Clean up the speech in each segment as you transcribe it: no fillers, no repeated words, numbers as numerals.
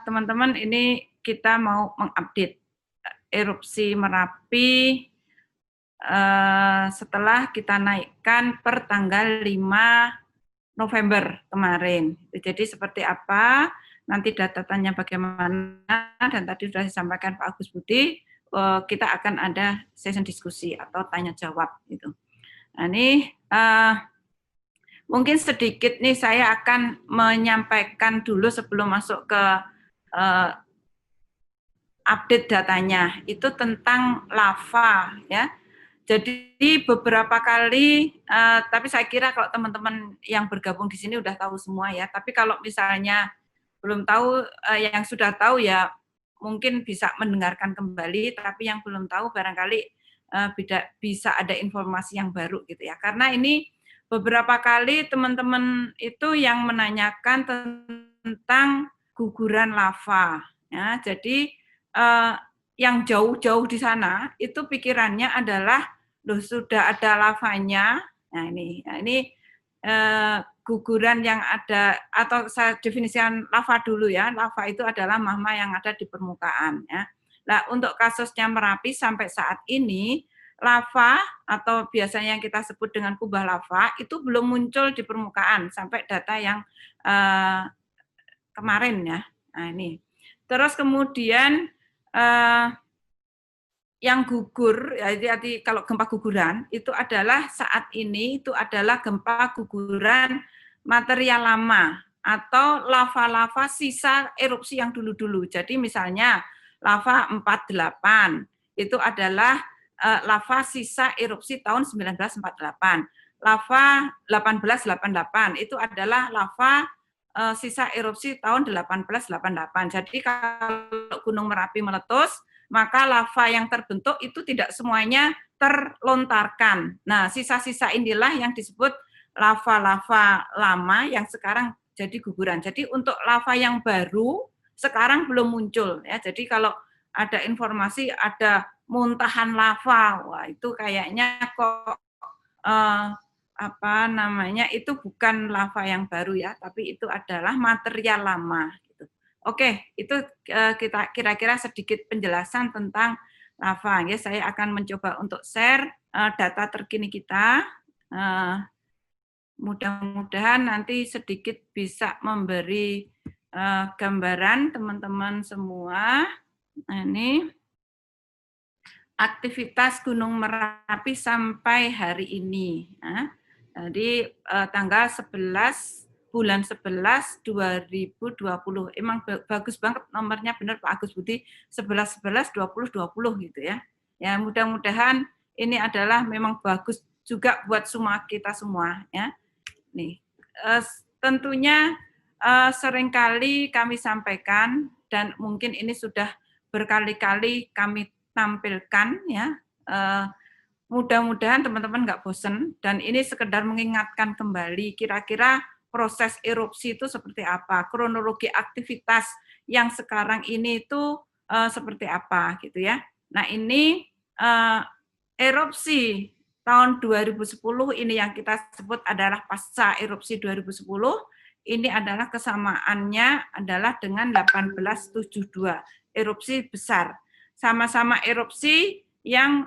teman-teman, ini kita mau mengupdate erupsi Merapi setelah kita naikkan per tanggal 5 November kemarin. Jadi seperti apa, nanti datanya bagaimana, dan tadi sudah disampaikan Pak Agus Budi, kita akan ada session diskusi atau tanya jawab gitu. Nah, ini mungkin sedikit nih saya akan menyampaikan dulu sebelum masuk ke update datanya, itu tentang lava ya. Jadi beberapa kali, tapi saya kira kalau teman-teman yang bergabung di sini udah tahu semua ya. Tapi kalau misalnya belum tahu, yang sudah tahu ya mungkin bisa mendengarkan kembali. Tapi yang belum tahu barangkali bisa ada informasi yang baru gitu ya. Karena ini beberapa kali teman-teman itu yang menanyakan tentang guguran lava. Ya, jadi yang jauh-jauh di sana itu pikirannya adalah loh, sudah ada lavanya. Nah ini guguran yang ada, atau saya definisikan lava dulu ya. Lava itu adalah magma yang ada di permukaan ya. Nah, untuk kasusnya Merapi sampai saat ini, lava atau biasanya yang kita sebut dengan kubah lava itu belum muncul di permukaan sampai data yang kemarin ya. Nah, ini. Terus kemudian yang gugur, jadi kalau gempa guguran itu adalah saat ini itu adalah gempa guguran material lama atau lava-lava sisa erupsi yang dulu-dulu. Jadi misalnya lava 48 itu adalah lava sisa erupsi tahun 1948. Lava 1888 itu adalah lava sisa erupsi tahun 1888. Jadi kalau Gunung Merapi meletus, maka lava yang terbentuk itu tidak semuanya terlontarkan. Nah, sisa-sisa inilah yang disebut lava-lava lama yang sekarang jadi guguran. Jadi untuk lava yang baru sekarang belum muncul ya. Jadi kalau ada informasi ada muntahan lava, wah itu kayaknya kok itu bukan lava yang baru ya, tapi itu adalah material lama. Oke, itu kita kira-kira sedikit penjelasan tentang lava. Ya, saya akan mencoba untuk share data terkini kita. Mudah-mudahan nanti sedikit bisa memberi gambaran teman-teman semua. Nah, ini aktivitas Gunung Merapi sampai hari ini. Nah, jadi tanggal 11 bulan 11 2020. Emang bagus banget nomornya, benar Pak Agus Budi, 11 11 20 20 gitu ya. Ya, mudah-mudahan ini adalah memang bagus juga buat semua kita semua ya. Nih, tentunya seringkali kami sampaikan dan mungkin ini sudah berkali-kali kami tampilkan ya. Mudah-mudahan teman-teman nggak bosen, dan ini sekedar mengingatkan kembali kira-kira proses erupsi itu seperti apa, kronologi aktivitas yang sekarang ini itu seperti apa gitu ya. Nah, ini erupsi tahun 2010 ini yang kita sebut adalah pasca erupsi 2010, ini adalah kesamaannya adalah dengan 1872, erupsi besar. Sama-sama erupsi yang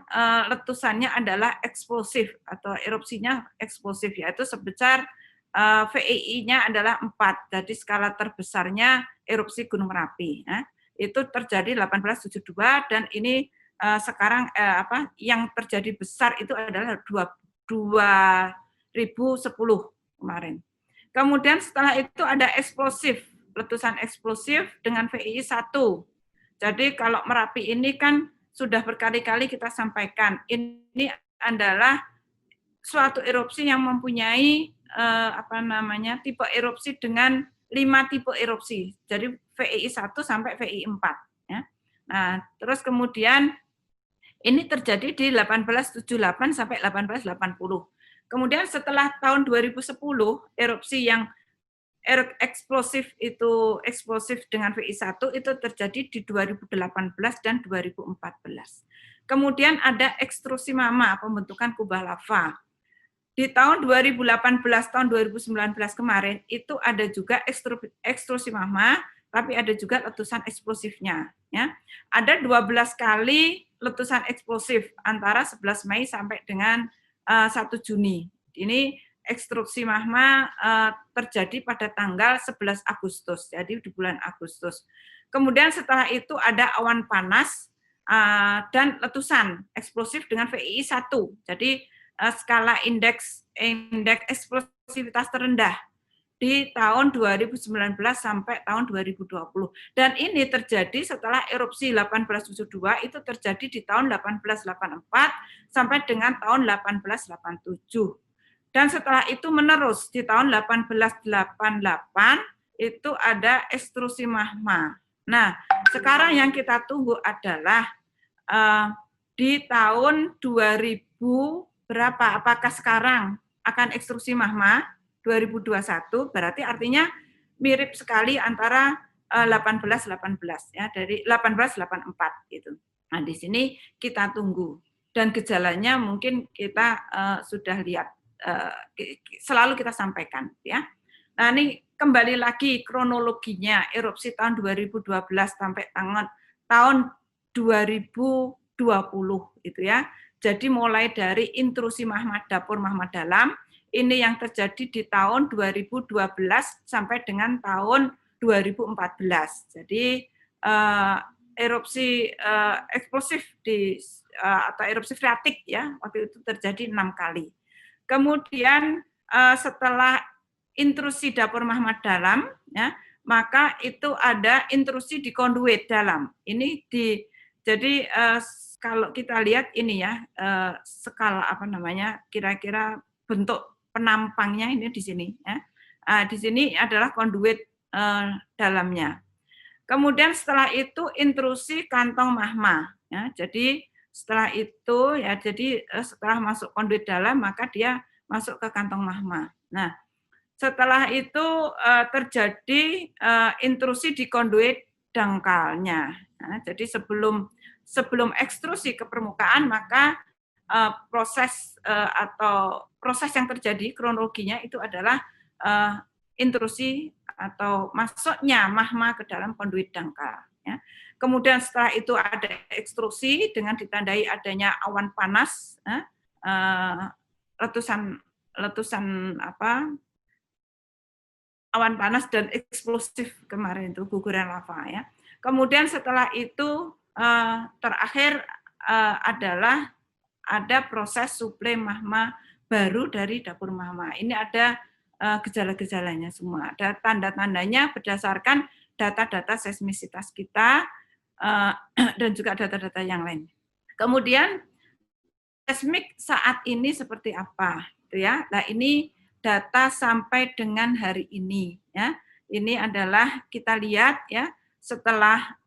letusannya adalah eksplosif atau erupsinya eksplosif, yaitu sebesar VEI-nya adalah 4, jadi skala terbesarnya erupsi Gunung Merapi. Ya. Itu terjadi 1872 dan ini sekarang yang terjadi besar itu adalah 2010 kemarin. Kemudian setelah itu ada eksplosif, letusan eksplosif dengan VEI 1. Jadi kalau Merapi ini kan sudah berkali-kali kita sampaikan, ini adalah suatu erupsi yang mempunyai tipe erupsi dengan 5 tipe erupsi. Jadi VEI 1 sampai VEI 4 ya. Nah, terus kemudian ini terjadi di 1878 sampai 1880. Kemudian setelah tahun 2010 erupsi yang eksplosif dengan VEI 1 itu terjadi di 2018 dan 2014. Kemudian ada ekstrusi magma, pembentukan kubah lava. Di tahun 2018, tahun 2019 kemarin, itu ada juga ekstrusi magma tapi ada juga letusan eksplosifnya. Ya. Ada 12 kali letusan eksplosif antara 11 Mei sampai dengan 1 Juni. Ini ekstruksi magma terjadi pada tanggal 11 Agustus, jadi di bulan Agustus. Kemudian setelah itu ada awan panas dan letusan eksplosif dengan VII 1. Jadi skala indeks eksplosivitas terendah di tahun 2019 sampai tahun 2020. Dan ini terjadi setelah erupsi 1872 itu terjadi di tahun 1884 sampai dengan tahun 1887. Dan setelah itu menerus di tahun 1888 itu ada ekstrusi magma. Nah, sekarang yang kita tunggu adalah di tahun 2000 berapa? Apakah sekarang akan ekstrusi magma? 2021 berarti artinya mirip sekali antara 1818 ya, dari 1884 gitu. Nah, di sini kita tunggu dan gejalanya mungkin kita sudah lihat, selalu kita sampaikan ya. Nah, ini kembali lagi kronologinya erupsi tahun 2012 sampai tahun 2020 itu ya. Jadi mulai dari intrusi magma dapur magma dalam, ini yang terjadi di tahun 2012 sampai dengan tahun 2014. Jadi erupsi eksplosif atau erupsi freatik ya, waktu itu terjadi 6 kali. Kemudian setelah intrusi dapur magma dalam, ya, maka itu ada intrusi di konduit dalam. Ini jadi kalau kita lihat ini ya skala apa namanya, kira-kira bentuk penampangnya ini di sini ya. Di sini adalah konduit dalamnya. Kemudian setelah itu intrusi kantong magma ya. Jadi setelah itu ya, jadi setelah masuk konduit dalam maka dia masuk ke kantong magma. Nah, setelah itu terjadi intrusi di konduit dangkalnya. Nah, jadi sebelum ekstrusi ke permukaan maka proses yang terjadi kronologinya itu adalah intrusi atau masuknya magma ke dalam konduit dangkal. Ya. Kemudian setelah itu ada ekstrusi dengan ditandai adanya awan panas, awan panas dan eksplosif kemarin itu guguran lava ya. Kemudian setelah itu terakhir adalah ada proses suplai magma baru dari dapur magma. Ini ada gejala-gejalanya semua. Ada tanda-tandanya berdasarkan data-data seismisitas kita dan juga data-data yang lain. Kemudian seismik saat ini seperti apa? Gitu ya. Nah, ini data sampai dengan hari ini. Ya. Ini adalah kita lihat ya setelah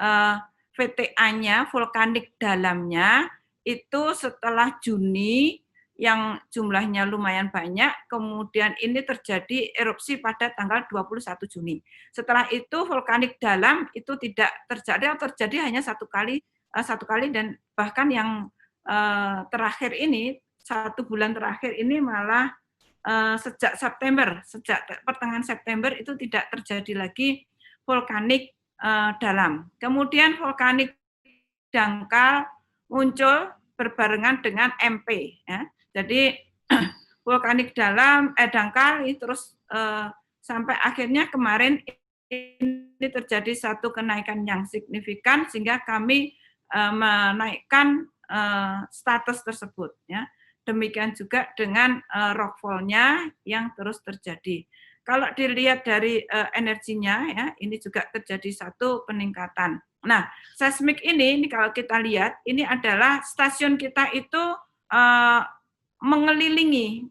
VTA-nya, vulkanik dalamnya, itu setelah Juni yang jumlahnya lumayan banyak, kemudian ini terjadi erupsi pada tanggal 21 Juni. Setelah itu vulkanik dalam itu tidak terjadi hanya satu kali dan bahkan yang terakhir ini 1 bulan terakhir ini malah sejak pertengahan September itu tidak terjadi lagi vulkanik dalam. Kemudian vulkanik dangkal muncul berbarengan dengan MP. Ya. Jadi vulkanik dangkal ini terus sampai akhirnya kemarin ini terjadi satu kenaikan yang signifikan sehingga kami menaikkan status tersebut. Ya. Demikian juga dengan rockfall-nya yang terus terjadi. Kalau dilihat dari energinya, ya, ini juga terjadi satu peningkatan. Nah, seismik ini kalau kita lihat, ini adalah stasiun kita itu mengelilingi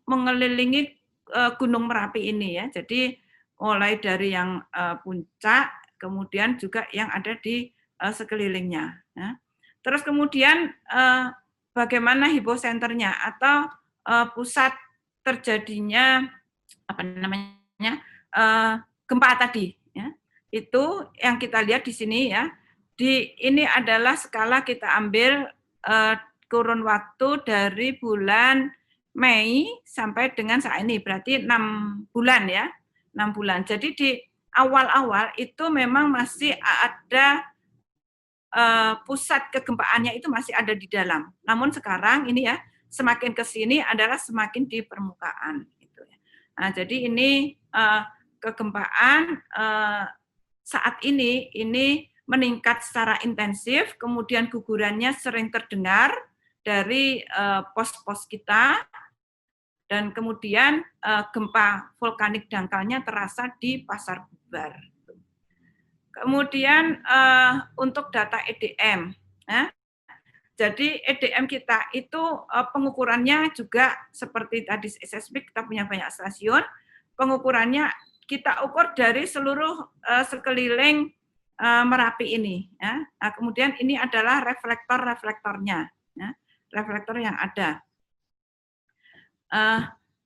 Gunung Merapi ini ya. Jadi mulai dari yang puncak, kemudian juga yang ada di sekelilingnya. Ya. Terus kemudian bagaimana hiposenternya atau pusat terjadinya apa namanya gempa tadi ya. Itu yang kita lihat di sini ya. Ini adalah skala kita ambil kurun waktu dari bulan Mei sampai dengan saat ini, berarti 6 bulan ya. 6 bulan. Jadi awal-awal itu memang masih ada pusat kegempaannya itu masih ada di dalam. Namun sekarang ini ya semakin ke sini adalah semakin di permukaan. Gitu ya. Nah, jadi ini kegempaan saat ini meningkat secara intensif, kemudian gugurannya sering terdengar dari pos-pos kita, dan kemudian gempa vulkanik dangkalnya terasa di Pasar Bubar. Kemudian untuk data EDM, ya. Jadi EDM kita itu pengukurannya juga seperti tadi seismik, kita punya banyak stasiun, pengukurannya kita ukur dari seluruh sekeliling Merapi ini. Ya. Nah, kemudian ini adalah reflektor-reflektornya, ya, reflektor yang ada.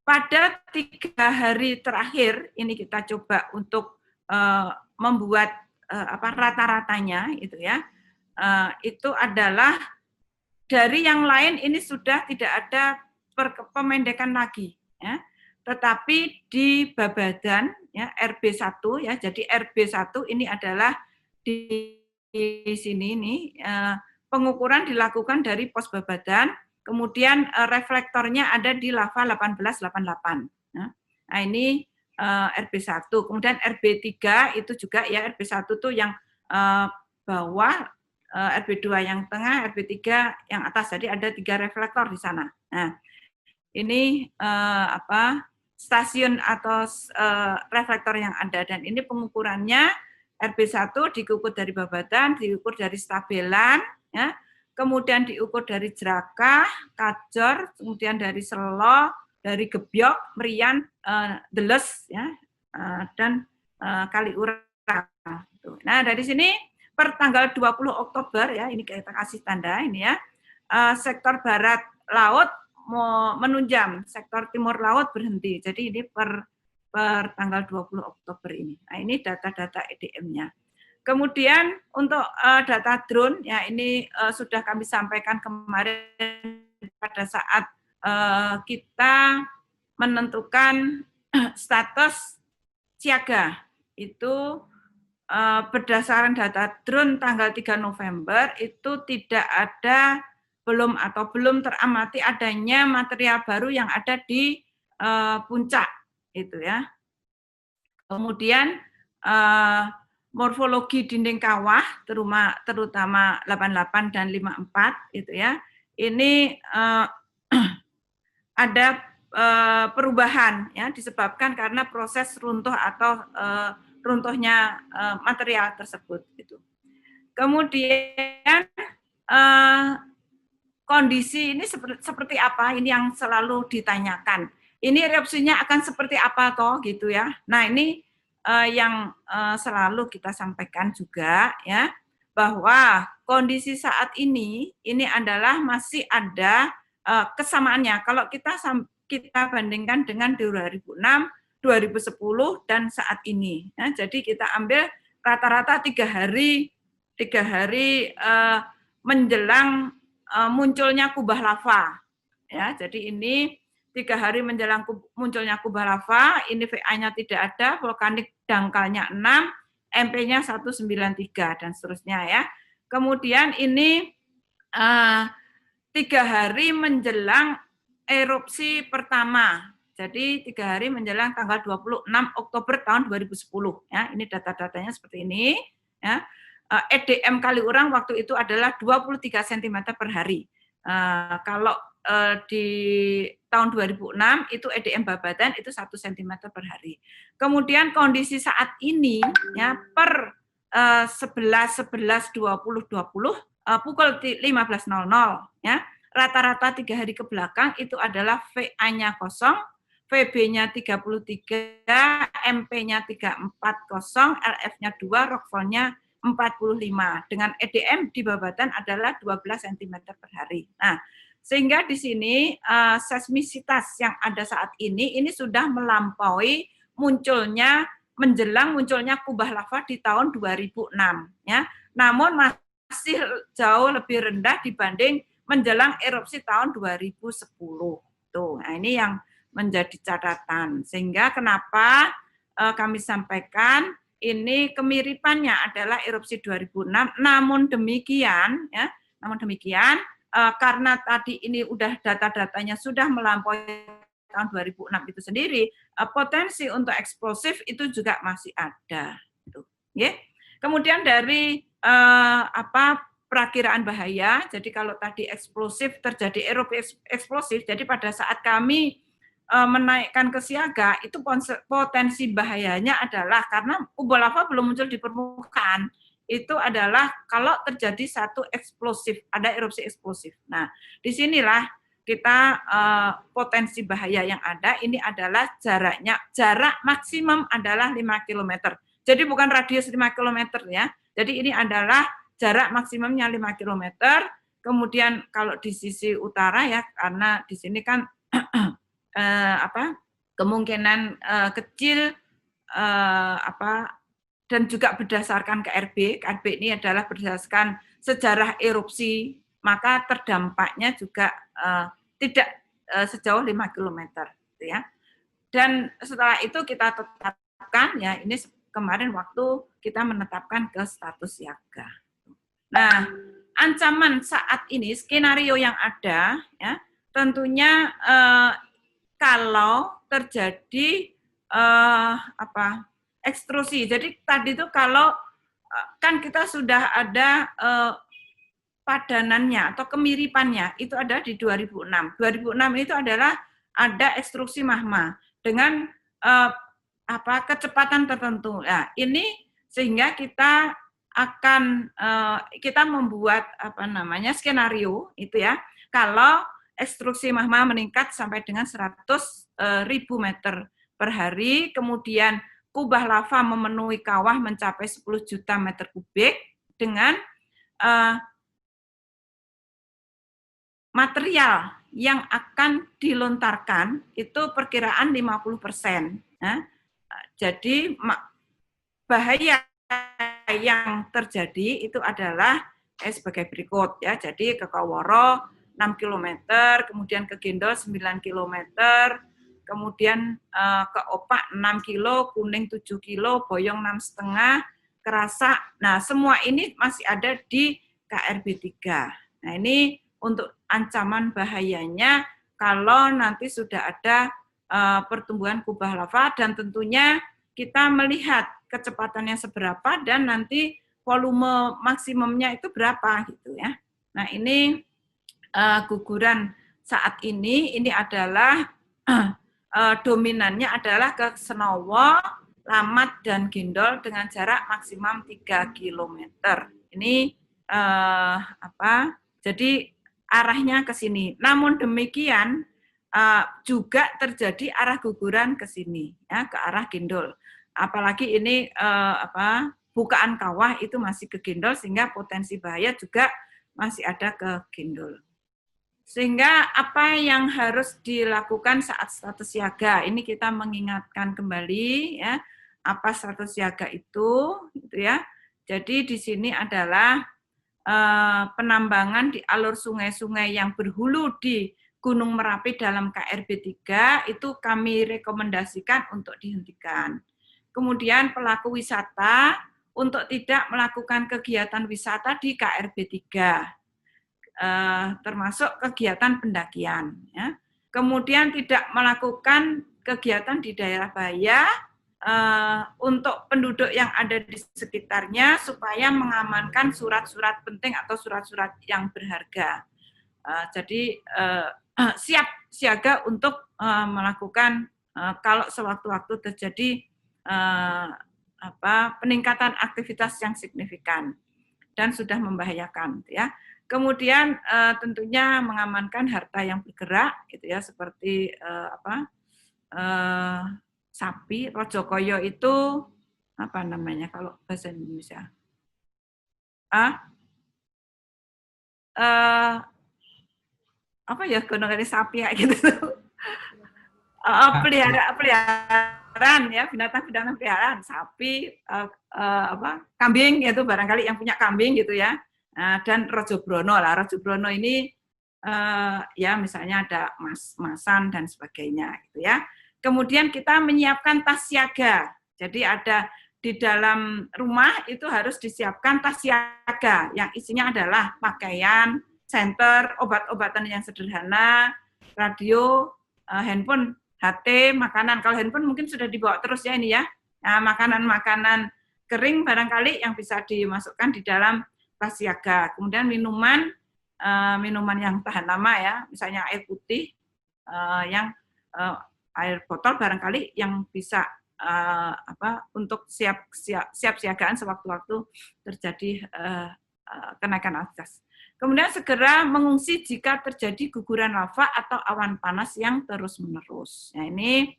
Pada 3 hari terakhir ini kita coba untuk membuat rata-ratanya itu ya, itu adalah dari yang lain ini sudah tidak ada pemendekan lagi ya, tetapi di Babadan ya RB1 ya, jadi RB1 ini adalah di sini nih pengukuran dilakukan dari pos Babadan, kemudian reflektornya ada di lava 1888 ya. Nah ini RB1, kemudian RB3 itu juga ya, RB1 tuh yang bawah, RB2 yang tengah, RB3 yang atas, jadi ada 3 reflektor di sana. Nah, ini stasiun atau reflektor yang ada, dan ini pengukurannya RB1 diukur dari Babadan, diukur dari Stabelan, ya, kemudian diukur dari Jerakah, Kajor, kemudian dari Selo, dari Gebyok, Merian, Deles, ya, dan Kaliurang. Nah, dari sini per tanggal 20 Oktober ya, ini kita kasih tanda ini ya, sektor barat laut mau menunjam, sektor timur laut berhenti. Jadi ini per tanggal 20 Oktober ini. Nah, ini data-data EDM-nya. Kemudian untuk data drone ya, ini sudah kami sampaikan kemarin pada saat kita menentukan status siaga. Itu berdasarkan data drone tanggal 3 November itu tidak ada belum teramati adanya material baru yang ada di puncak itu ya. Kemudian morfologi dinding kawah terutama 88 dan 54 itu ya. Ini ada perubahan ya, disebabkan karena proses runtuh atau runtuhnya material tersebut gitu. Kemudian kondisi ini seperti apa, ini yang selalu ditanyakan. Ini erupsinya akan seperti apa toh gitu ya. Nah, ini yang selalu kita sampaikan juga ya, bahwa kondisi saat ini adalah masih ada kesamaannya. Kalau kita bandingkan dengan 2006, 2010 dan saat ini. Ya, jadi kita ambil rata-rata 3 hari menjelang munculnya kubah lava. Ya, jadi ini 3 hari menjelang munculnya kubah lava, ini VA-nya tidak ada, vulkanik dangkalnya 6, MP-nya 193 dan seterusnya ya. Kemudian ini 3 hari menjelang erupsi pertama. Jadi 3 hari menjelang tanggal 26 Oktober tahun 2010 ya. Ini data-datanya seperti ini ya. EDM Kaliurang waktu itu adalah 23 cm per hari. Kalau di tahun 2006 itu EDM Babadan itu 1 cm per hari. Kemudian kondisi saat ini ya per 11.11.2020 pukul 15.00 ya, rata-rata 3 hari ke belakang itu adalah VA-nya kosong, VB-nya 33, MP-nya 340, LF-nya 2, rockfall-nya 45. Dengan EDM di Babadan adalah 12 cm per hari. Nah, sehingga di sini seismisitas yang ada saat ini sudah melampaui menjelang munculnya kubah lava di tahun 2006 ya. Namun masih jauh lebih rendah dibanding menjelang erupsi tahun 2010. Tuh, nah ini yang menjadi catatan. Sehingga kenapa kami sampaikan ini kemiripannya adalah erupsi 2006. Namun demikian, karena tadi ini udah data-datanya sudah melampaui tahun 2006 itu sendiri, potensi untuk eksplosif itu juga masih ada. Kemudian dari perakiraan bahaya, jadi kalau tadi eksplosif terjadi erupsi eksplosif, jadi pada saat kami menaikkan ke siaga, itu potensi bahayanya adalah karena kubah lava belum muncul di permukaan, itu adalah kalau terjadi satu eksplosif, ada erupsi eksplosif. Nah, disinilah kita potensi bahaya yang ada, ini adalah jarak maksimum adalah 5 km. Jadi bukan radius 5 km ya, jadi ini adalah jarak maksimumnya 5 km, kemudian kalau di sisi utara ya, karena di sini kan kemungkinan kecil dan juga berdasarkan KRB ini adalah berdasarkan sejarah erupsi, maka terdampaknya juga tidak sejauh 5 km gitu ya. Dan setelah itu kita tetapkan ya, ini kemarin waktu kita menetapkan ke status siaga. Nah, ancaman saat ini skenario yang ada ya, tentunya kalau terjadi ekstrusi. Jadi tadi itu kalau kan kita sudah ada padanannya atau kemiripannya itu ada di 2006. 2006 itu adalah ada ekstruksi magma dengan kecepatan tertentu. Nah, ini sehingga kita akan kita membuat skenario itu ya, kalau ekstruksi magma meningkat sampai dengan 100.000 meter per hari, kemudian kubah lava memenuhi kawah mencapai 10 juta meter kubik dengan material yang akan dilontarkan itu perkiraan 50%. Jadi bahaya yang terjadi itu adalah sebagai berikut ya. Jadi ke Kaworo 6 km, kemudian ke Gendol 9 km, kemudian ke Opak 6 kilo, Kuning 7 kilo, Boyong 6,5, Kerasak. Nah, semua ini masih ada di KRB 3. Nah, ini untuk ancaman bahayanya kalau nanti sudah ada pertumbuhan kubah lava, dan tentunya kita melihat kecepatannya seberapa dan nanti volume maksimumnya itu berapa gitu ya. Nah, ini guguran saat ini adalah dominannya adalah ke Senowo, Lamat, dan Gendol dengan jarak maksimum 3 km. Ini jadi arahnya ke sini. Namun demikian juga terjadi arah guguran ke sini ya, ke arah Gendol. Apalagi ini bukaan kawah itu masih ke Gendol, sehingga potensi bahaya juga masih ada ke Gendol. Sehingga apa yang harus dilakukan saat status siaga? Ini kita mengingatkan kembali ya, apa status siaga itu gitu ya. Jadi di sini adalah penambangan di alur sungai-sungai yang berhulu di Gunung Merapi dalam KRB 3 itu kami rekomendasikan untuk dihentikan. Kemudian pelaku wisata untuk tidak melakukan kegiatan wisata di KRB 3, termasuk kegiatan pendakian. Ya. Kemudian tidak melakukan kegiatan di daerah bahaya untuk penduduk yang ada di sekitarnya supaya mengamankan surat-surat penting atau surat-surat yang berharga. Jadi siap siaga untuk melakukan kalau sewaktu-waktu terjadi peningkatan aktivitas yang signifikan dan sudah membahayakan, ya. Kemudian tentunya mengamankan harta yang bergerak, gitu ya, seperti sapi. Rojokoyo itu apa namanya kalau bahasa Indonesia? Apa ya, golongan sapi ya gitu. Peliharaan ya, binatang-binatang peliharaan, sapi, kambing itu barangkali yang punya kambing gitu ya. Dan Rojobrono lah. Rojobrono ini ya misalnya ada masan dan sebagainya gitu ya. Kemudian kita menyiapkan tas siaga. Jadi ada di dalam rumah itu harus disiapkan tas siaga yang isinya adalah pakaian, senter, obat-obatan yang sederhana, radio, handphone, HT, makanan. Kalau handphone mungkin sudah dibawa terus ya ini ya. Nah, makanan-makanan kering barangkali yang bisa dimasukkan di dalam tas siaga. Kemudian minuman yang tahan lama ya, misalnya air putih, air botol barangkali yang bisa untuk siap siagaan sewaktu-waktu terjadi kenaikan atas. Kemudian segera mengungsi jika terjadi guguran lava atau awan panas yang terus-menerus. Nah, ini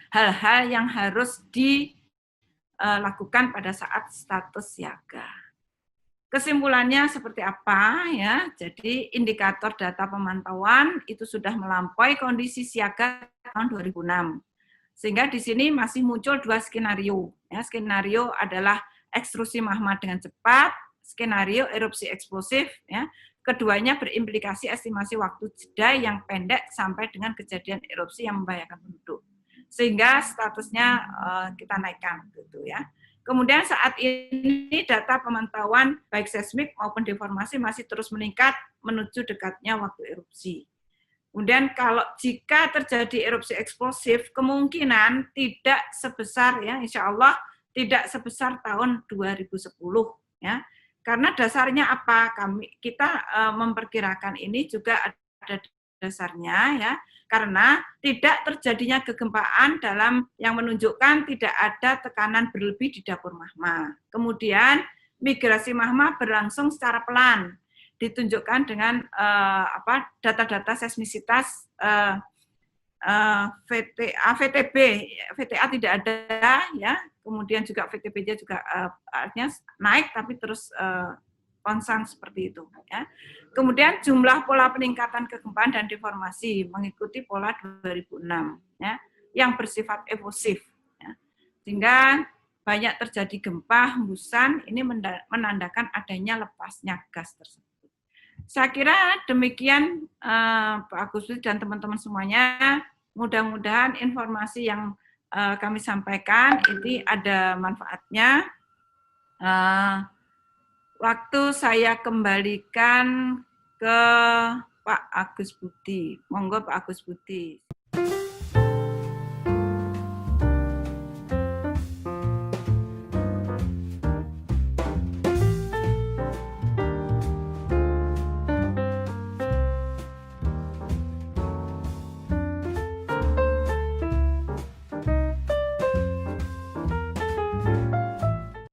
hal-hal yang harus dilakukan pada saat status siaga. Kesimpulannya seperti apa ya? Jadi indikator data pemantauan itu sudah melampaui kondisi siaga tahun 2006. Sehingga di sini masih muncul dua skenario. Ya, skenario adalah ekstrusi magma dengan cepat, skenario erupsi eksplosif. Ya. Keduanya berimplikasi estimasi waktu jeda yang pendek sampai dengan kejadian erupsi yang membahayakan penduduk. Sehingga statusnya kita naikkan, gitu ya. Kemudian saat ini data pemantauan baik seismik maupun deformasi masih terus meningkat menuju dekatnya waktu erupsi. Kemudian kalau jika terjadi erupsi eksplosif, kemungkinan tidak sebesar ya, insya Allah tidak sebesar tahun 2010 ya. Karena dasarnya apa? Kita memperkirakan ini juga ada dasarnya ya, karena tidak terjadinya kegempaan dalam yang menunjukkan tidak ada tekanan berlebih di dapur magma. Kemudian migrasi magma berlangsung secara pelan, ditunjukkan dengan data-data seismisitas VTB, VTA tidak ada ya, kemudian juga VTB-nya juga artinya naik tapi terus konstan seperti itu ya. Kemudian jumlah pola peningkatan kegempaan dan deformasi mengikuti pola 2006 ya, yang bersifat evosif ya. Sehingga banyak terjadi gempa, hembusan, ini menandakan adanya lepasnya gas tersebut. Saya kira demikian Pak Agus Budi dan teman-teman semuanya. Mudah-mudahan informasi yang kami sampaikan ini ada manfaatnya. Waktu saya kembalikan ke Pak Agus Budi. Monggo Pak Agus Budi.